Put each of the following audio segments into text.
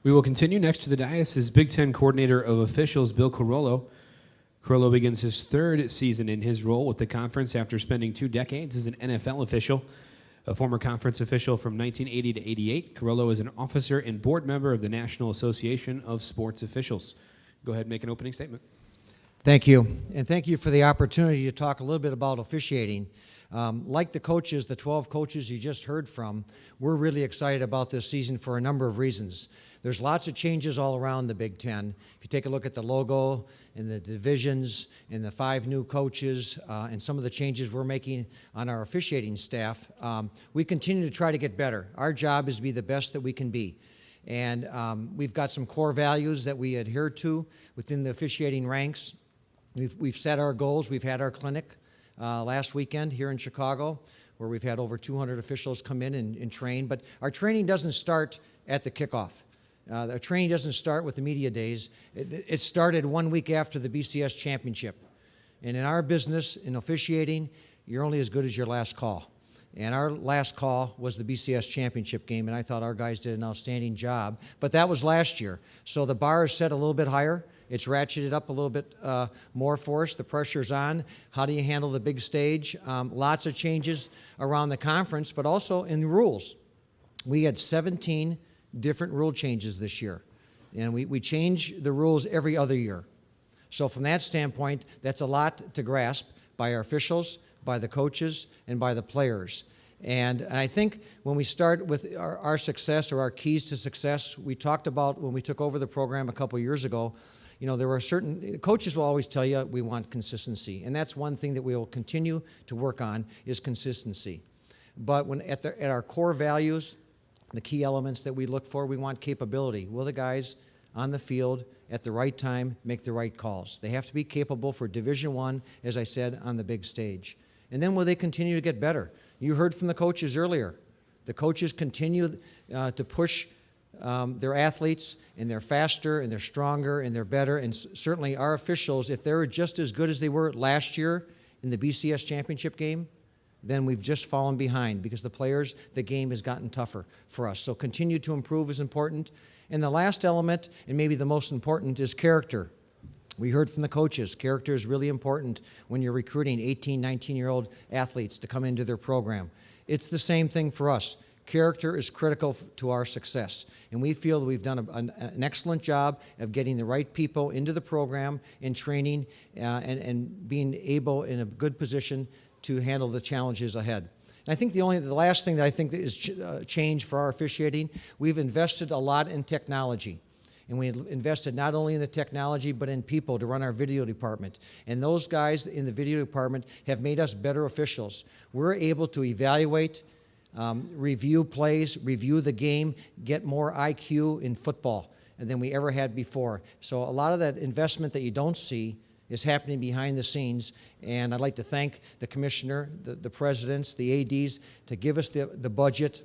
We will continue. Next to the dais is Big Ten Coordinator of Officials, Bill Carollo. Carollo begins his third season in his role with the conference after spending 2 decades as an NFL official. A former conference official from 1980 to 88, Carollo is an officer and board member of the National Association of Sports Officials. Go ahead and make an opening statement. Thank you, and thank you for the opportunity to talk a little bit about officiating. Like the coaches, the 12 coaches you just heard from, we're really excited about this season for a number of reasons. There's lots of changes all around the Big Ten. If you take a look at the logo and the divisions and the 5 new coaches and some of the changes we're making on our officiating staff, we continue to try to get better. Our job is to be the best that we can be. And we've got some core values that we adhere to within the officiating ranks. We've set our goals. We've had our clinic last weekend here in Chicago, where we've had over 200 officials come in and train. But our training doesn't start at the kickoff. Our training doesn't start with the media days. It started 1 week after the BCS championship. And in our business, in officiating, you're only as good as your last call. And our last call was the BCS championship game, and I thought our guys did an outstanding job. But that was last year. So the bar is set a little bit higher. It's ratcheted up a little bit more for us. The pressure's on. How do you handle the big stage? Lots of changes around the conference, but also in rules. We had 17 different rule changes this year, and we change the rules every other year. So from that standpoint, that's a lot to grasp by our officials, by the coaches, and by the players. And I think when we start with our success or our keys to success, we talked about when we took over the program a couple years ago, you know, there were certain, coaches will always tell you we want consistency, and that's one thing that we will continue to work on is consistency. But when at our core values, the key elements that we look for, we want capability. Will the guys on the field at the right time make the right calls? They have to be capable for Division I, as I said, on the big stage. And then will they continue to get better? You heard from the coaches earlier. The coaches continue to push their athletes, and they're faster, and they're stronger, and they're better. And certainly our officials, if they're just as good as they were last year in the BCS championship game, then we've just fallen behind because the players, the game has gotten tougher for us. So continue to improve is important. And the last element, and maybe the most important, is character. We heard from the coaches, character is really important when you're recruiting 18, 19-year-old athletes to come into their program. It's the same thing for us. Character is critical to our success, and we feel that we've done an excellent job of getting the right people into the program and training and being able in a good position to handle the challenges ahead. And I think the last thing that I think is change for our officiating, we've invested a lot in technology. And we invested not only in the technology, but in people to run our video department. And those guys in the video department have made us better officials. We're able to evaluate, review plays, review the game, get more IQ in football than we ever had before. So a lot of that investment that you don't see is happening behind the scenes, and I'd like to thank the commissioner, the presidents, the ADs to give us the budget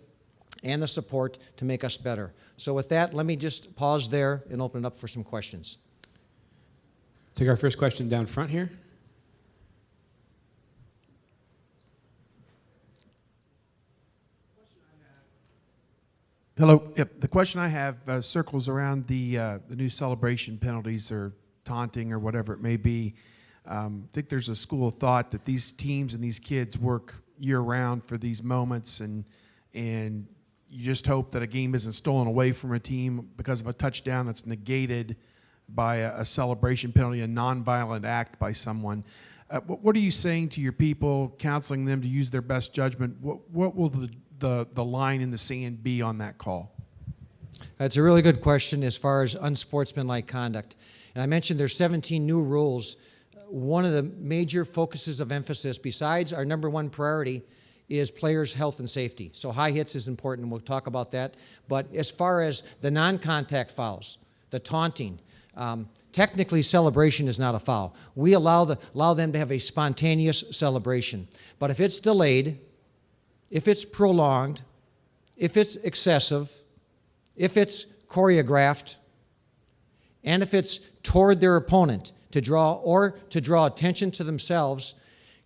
and the support to make us better. So with that, let me just pause there and open it up for some questions. Take our first question down front here. Hello. Yep. The question I have circles around the new celebration penalties or taunting or whatever it may be. I think there's a school of thought that these teams and these kids work year-round for these moments, and you just hope that a game isn't stolen away from a team because of a touchdown that's negated by a celebration penalty, a nonviolent act by someone. What are you saying to your people, counseling them to use their best judgment? What will the line in the sand be on that call? That's a really good question as far as unsportsmanlike conduct. And I mentioned there's 17 new rules. One of the major focuses of emphasis, besides our number one priority, is players' health and safety. So high hits is important, and we'll talk about that. But as far as the non-contact fouls, the taunting, technically celebration is not a foul. We allow them to have a spontaneous celebration. But if it's delayed, if it's prolonged, if it's excessive, if it's choreographed, and if it's toward their opponent to draw attention to themselves,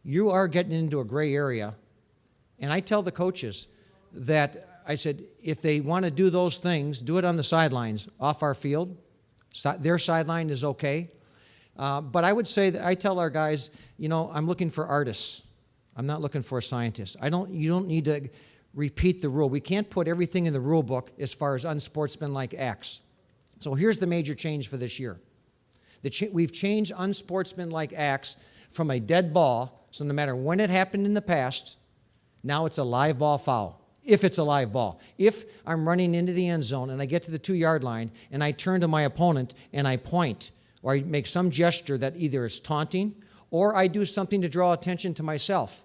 you are getting into a gray area. And I tell the coaches that I said, if they want to do those things, do it on the sidelines, off our field. Their sideline is okay. But I would say that I tell our guys, I'm looking for artists. I'm not looking for a scientist. You don't need to repeat the rule. We can't put everything in the rule book as far as unsportsmanlike acts. So here's the major change for this year. We've changed unsportsmanlike acts from a dead ball, so no matter when it happened in the past, now it's a live ball foul, if it's a live ball. If I'm running into the end zone and I get to the 2-yard line and I turn to my opponent and I point or I make some gesture that either is taunting or I do something to draw attention to myself,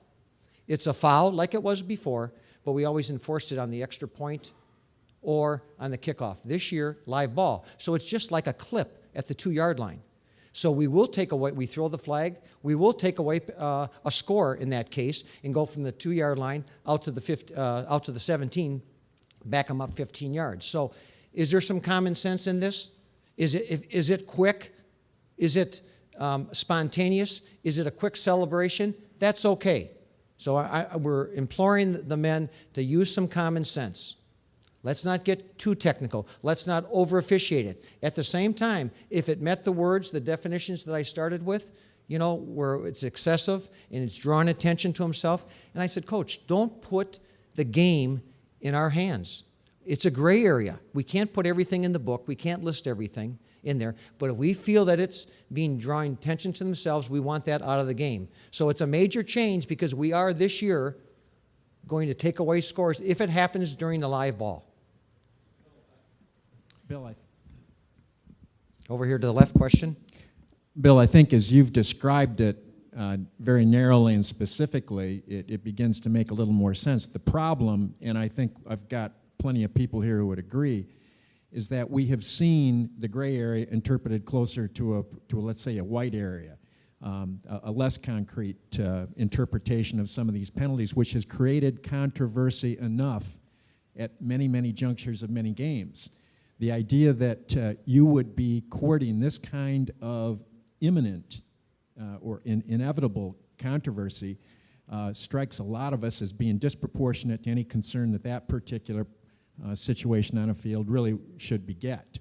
it's a foul like it was before, but we always enforced it on the extra point or on the kickoff. This year, live ball. So it's just like a clip at the 2-yard line. So we will take away, we throw the flag, we will take away a score in that case and go from the 2-yard line out to the 17, back them up 15 yards. So is there some common sense in this? Is it quick? Is it spontaneous? Is it a quick celebration? That's okay. So we're imploring the men to use some common sense. Let's not get too technical. Let's not over-officiate it. At the same time, if it met the words, the definitions that I started with, where it's excessive and it's drawing attention to himself, and I said, Coach, don't put the game in our hands. It's a gray area. We can't put everything in the book. We can't list everything in there. But if we feel that it's drawing attention to themselves, we want that out of the game. So it's a major change because we are this year going to take away scores if it happens during the live ball. Bill, Over here to the left, question. Bill, I think as you've described it very narrowly and specifically, it begins to make a little more sense. The problem, and I think I've got plenty of people here who would agree, is that we have seen the gray area interpreted closer to let's say, a white area, a less concrete interpretation of some of these penalties, which has created controversy enough at many, many junctures of many games. The idea that you would be courting this kind of imminent or inevitable controversy strikes a lot of us as being disproportionate to any concern that particular situation on a field really should beget.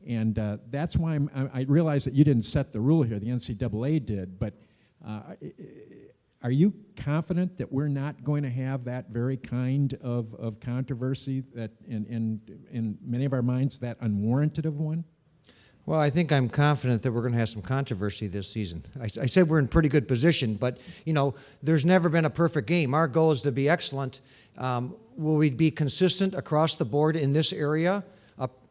And that's why I realize that you didn't set the rule here, the NCAA did, but are you confident that we're not going to have that very kind of controversy that in many of our minds, that unwarranted of one? Well, I think I'm confident that we're going to have some controversy this season. I said we're in pretty good position, but, there's never been a perfect game. Our goal is to be excellent. Will we be consistent across the board in this area?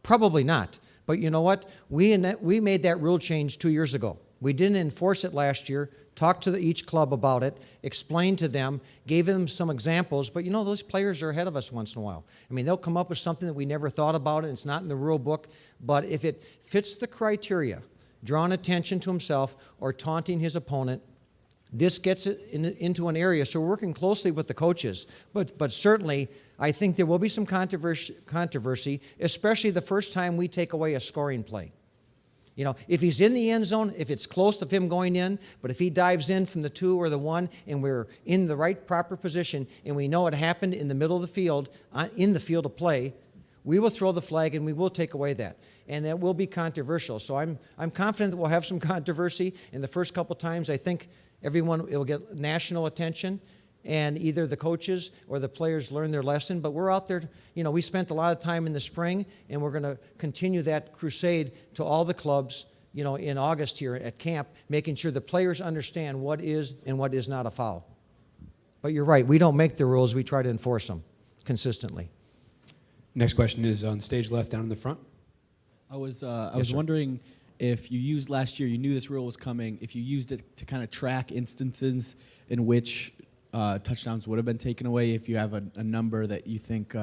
Probably not. But you know what? We made that rule change 2 years ago. We didn't enforce it last year, talked to each club about it, explained to them, gave them some examples, but those players are ahead of us once in a while. I mean, they'll come up with something that we never thought about, and it's not in the rule book, but if it fits the criteria, drawing attention to himself or taunting his opponent, this gets it into an area. So we're working closely with the coaches, but certainly I think there will be some controversy, especially the first time we take away a scoring play. If he's in the end zone, if it's close to him going in, but if he dives in from the 2 or the 1 and we're in the right proper position and we know it happened in the middle of the field, in the field of play, we will throw the flag and we will take away that. And that will be controversial. So I'm confident that we'll have some controversy. In the first couple times, I think it will get national attention, and either the coaches or the players learn their lesson. But we're out there, we spent a lot of time in the spring, and we're going to continue that crusade to all the clubs, in August here at camp, making sure the players understand what is and what is not a foul. But you're right, we don't make the rules, we try to enforce them consistently. Next question is on stage left down in the front. I was sir. wondering if you used last year, you knew this rule was coming, if you used it to kind of track instances in which touchdowns would have been taken away, if you have a number that you think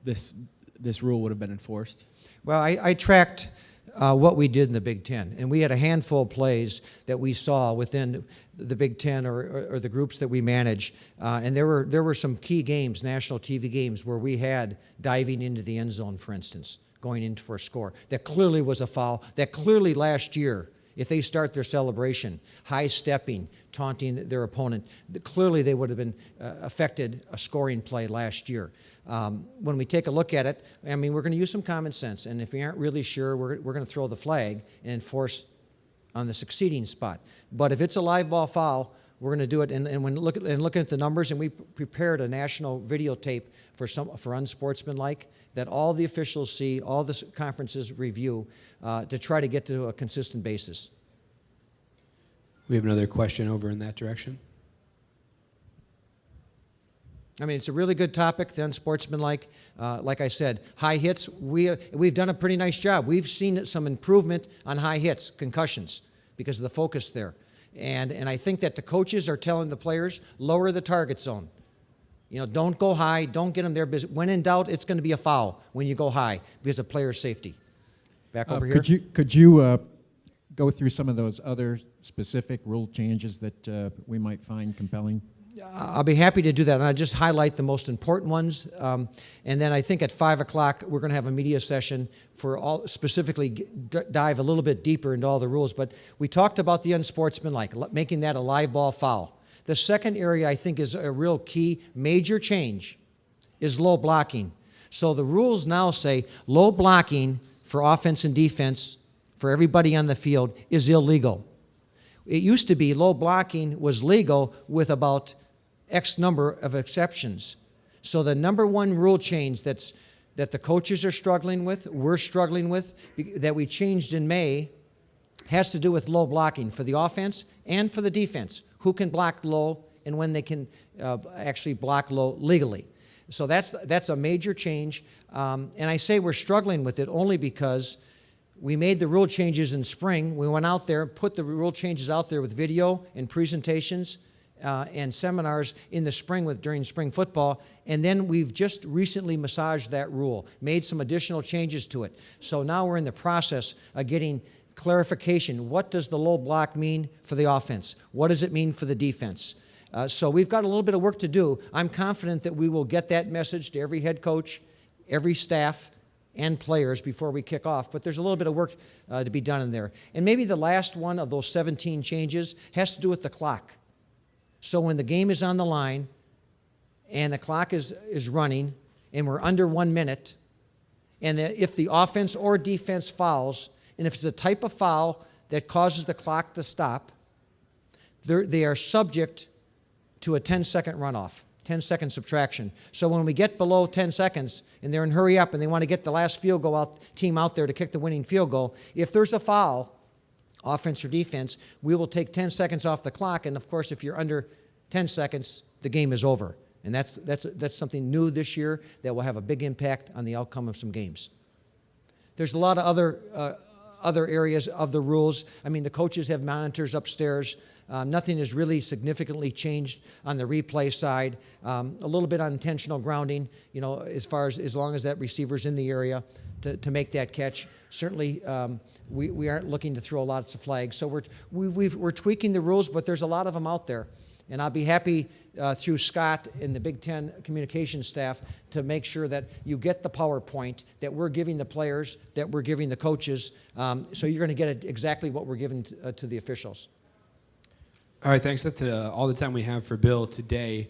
this rule would have been enforced? Well, I tracked what we did in the Big Ten, and we had a handful of plays that we saw within the Big Ten or the groups that we manage, and there were some key games, national TV games, where we had diving into the end zone, for instance, going in for a score. That clearly was a foul. That clearly last year if they start their celebration, high stepping, taunting their opponent, clearly they would have been affected a scoring play last year. When we take a look at it, I mean, we're going to use some common sense, and if we aren't really sure, we're going to throw the flag and enforce on the succeeding spot. But if it's a live ball foul, we're going to do it. And when looking at the numbers, and we prepared a national videotape for unsportsmanlike that all the officials see, all the conferences review, to try to get to a consistent basis. We have another question over in that direction. I mean, it's a really good topic, the unsportsmanlike. Like I said, high hits, we've done a pretty nice job. We've seen some improvement on high hits, concussions, because of the focus there. And I think that the coaches are telling the players, lower the target zone. You know, don't go high, don't get them there. When in doubt, it's going to be a foul when you go high because of player safety. Back over here. Could you go through some of those other specific rule changes that we might find compelling? I'll be happy to do that, and I'll just highlight the most important ones. And then I think at 5 o'clock we're going to have a media session for all specifically dive a little bit deeper into all the rules. But we talked about the unsportsmanlike, making that a live ball foul. The second area I think is a real key major change is low blocking. So the rules now say low blocking for offense and defense for everybody on the field is illegal. It used to be low blocking was legal with about X number of exceptions. So the number one rule change that the coaches are struggling with, we're struggling with, that we changed in May, has to do with low blocking for the offense and for the defense. Who can block low and when they can actually block low legally. So that's a major change. And I say we're struggling with it only because we made the rule changes in spring. We went out there, put the rule changes out there with video and presentations and seminars in the spring during spring football, and then we've just recently massaged that rule, made some additional changes to it. So now we're in the process of getting clarification. What does the low block mean for the offense? What does it mean for the defense? So we've got a little bit of work to do. I'm confident that we will get that message to every head coach, every staff, and players before we kick off, but there's a little bit of work to be done in there. And maybe the last one of those 17 changes has to do with the clock. So when the game is on the line and the clock is running and we're under 1 minute, and if the offense or defense fouls, and if it's a type of foul that causes the clock to stop, they are subject to a 10-second runoff, 10-second subtraction. So when we get below 10 seconds and they're in hurry up and they want to get the last field goal team out there to kick the winning field goal, if there's a foul, offense or defense, we will take 10 seconds off the clock. And of course, if you're under 10 seconds, the game is over. And that's something new this year that will have a big impact on the outcome of some games. There's a lot of other areas of the rules. I mean, the coaches have monitors upstairs. Nothing has really significantly changed on the replay side. A little bit on intentional grounding, you know, as long as that receiver's in the area to make that catch. Certainly, we aren't looking to throw lots of flags. So we're tweaking the rules, but there's a lot of them out there. And I'll be happy through Scott and the Big Ten communications staff to make sure that you get the PowerPoint that we're giving the players, that we're giving the coaches, so you're going to get exactly what we're giving to the officials. All right, thanks. That's all the time we have for Bill today.